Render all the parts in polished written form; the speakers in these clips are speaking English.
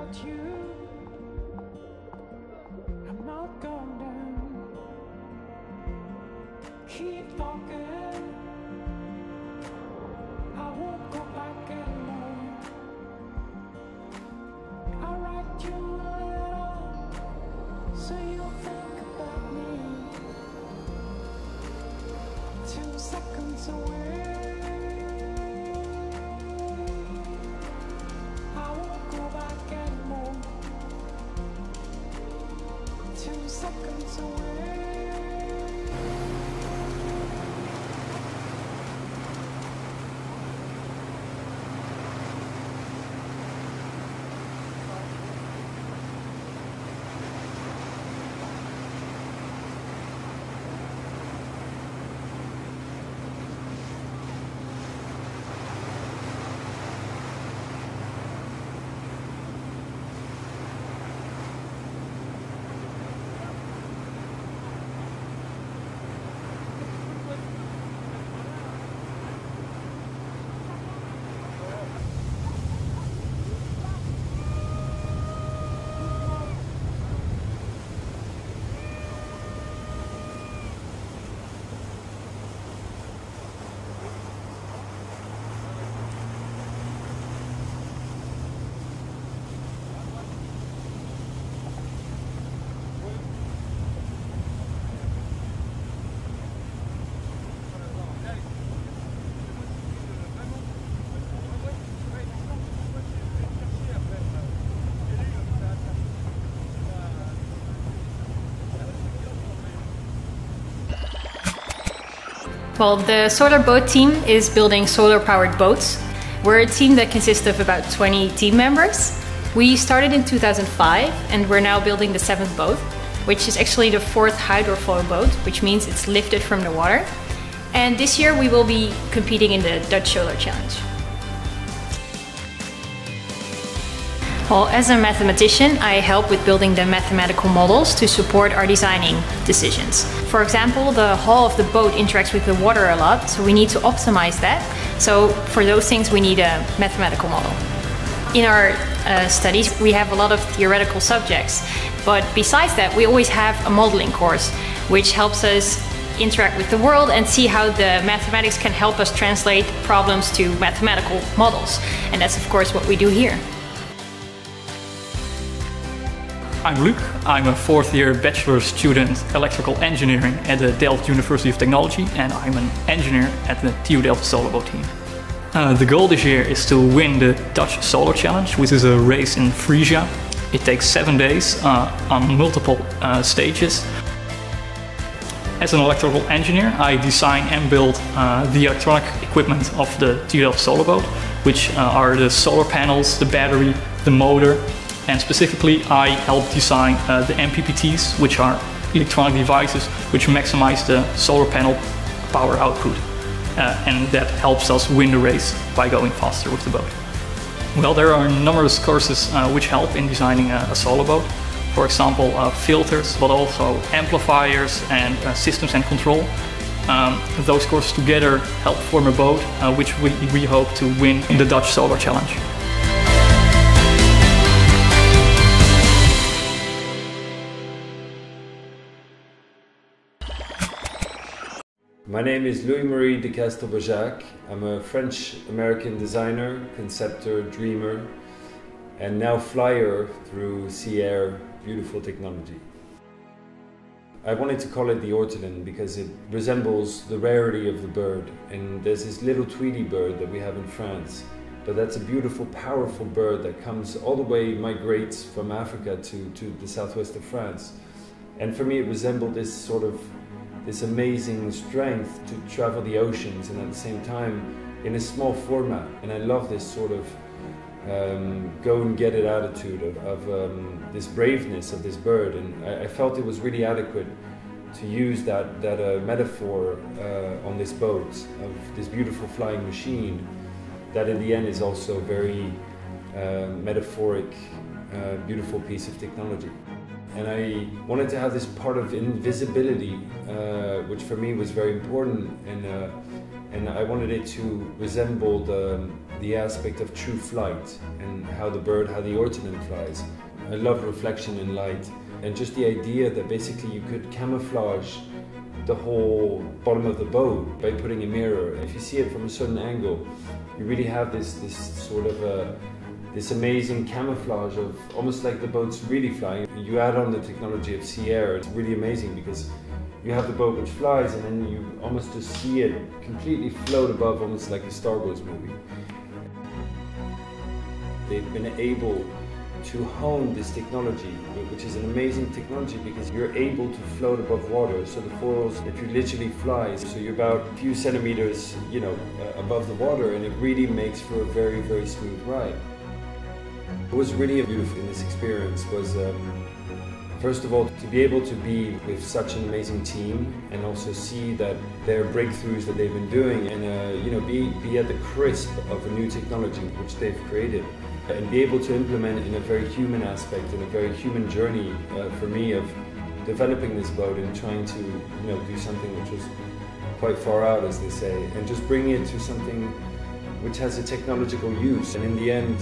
without you, I'm not going down. Keep talking, I won't go back anymore. I'll write you a letter so you'll think about me. 2 seconds away, I won't go back anymore. 2 seconds away. Well, the solar boat team is building solar-powered boats. We're a team that consists of about 20 team members. We started in 2005 and we're now building the 7th boat, which is actually the 4th hydrofoil boat, which means it's lifted from the water. And this year we will be competing in the Dutch Solar Challenge. Well, as a mathematician, I help with building the mathematical models to support our designing decisions. For example, the hull of the boat interacts with the water a lot, so we need to optimize that. So for those things, we need a mathematical model. In our studies, we have a lot of theoretical subjects, but besides that, we always have a modeling course, which helps us interact with the world and see how the mathematics can help us translate problems to mathematical models. And that's, of course, what we do here. I'm Luc. I'm a 4th year bachelor student electrical engineering at the Delft University of Technology, and I'm an engineer at the TU Delft Solar Boat team. The goal this year is to win the Dutch Solar Challenge, which is a race in Frisia. It takes 7 days on multiple stages. As an electrical engineer, I design and build the electronic equipment of the TU Delft Solar Boat, which are the solar panels, the battery, the motor. And specifically, I help design the MPPTs, which are electronic devices which maximize the solar panel power output. And that helps us win the race by going faster with the boat. Well, there are numerous courses which help in designing a solar boat. For example, filters, but also amplifiers and systems and control. Those courses together help form a boat which we hope to win in the Dutch Solar Challenge. My name is Louis-Marie de Castelbajac. I'm a French-American designer, conceptor, dreamer, and now flyer through sea air, beautiful technology. I wanted to call it the ortolan because it resembles the rarity of the bird. And there's this little Tweety bird that we have in France, but that's a beautiful, powerful bird that comes all the way, migrates from Africa to the southwest of France. And for me, it resembled this amazing strength to travel the oceans and at the same time in a small format. And I love this sort of go and get it attitude of this braveness of this bird. And I felt it was really adequate to use that metaphor on this boat of this beautiful flying machine that in the end is also very metaphoric, beautiful piece of technology. And I wanted to have this part of invisibility, which for me was very important and I wanted it to resemble the aspect of true flight and how the ortolan flies. I love reflection in light, and just the idea that basically you could camouflage the whole bottom of the boat by putting a mirror. If you see it from a certain angle, you really have this sort of this amazing camouflage of almost like the boat's really flying. You add on the technology of sea air, it's really amazing because you have the boat which flies and then you almost just see it completely float above, almost like a Star Wars movie. They've been able to hone this technology, which is an amazing technology because you're able to float above water. So the foils, if you literally fly, so you're about a few centimeters, you know, above the water, and it really makes for a very, very smooth ride. What was really beautiful in this experience was, first of all, to be able to be with such an amazing team and also see that their breakthroughs that they've been doing and you know, be at the crisp of a new technology which they've created and be able to implement in a very human aspect and a very human journey for me of developing this boat and trying to, you know, do something which was quite far out, as they say, and just bring it to something which has a technological use and in the end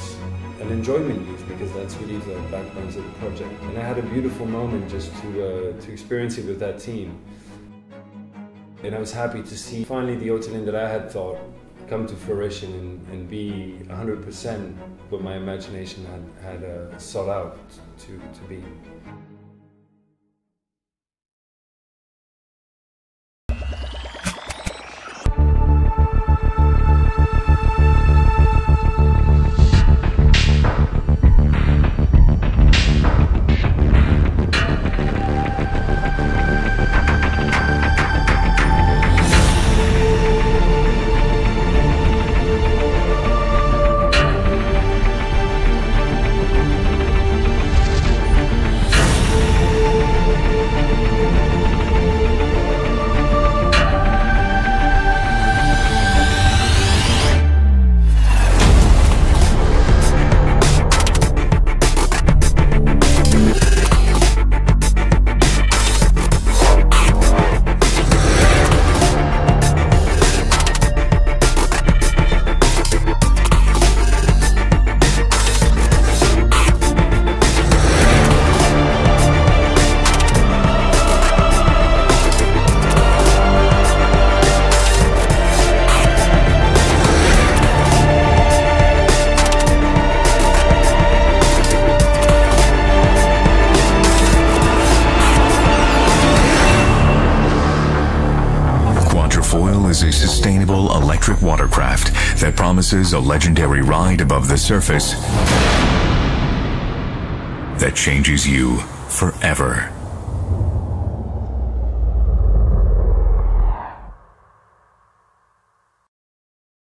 an enjoyment use, because that's really the backbones of the project. And I had a beautiful moment just to experience it with that team. And I was happy to see finally the ortolan that I had thought come to fruition and be 100% what my imagination had sought out to be. Hydrofoil is a sustainable electric watercraft that promises a legendary ride above the surface that changes you forever.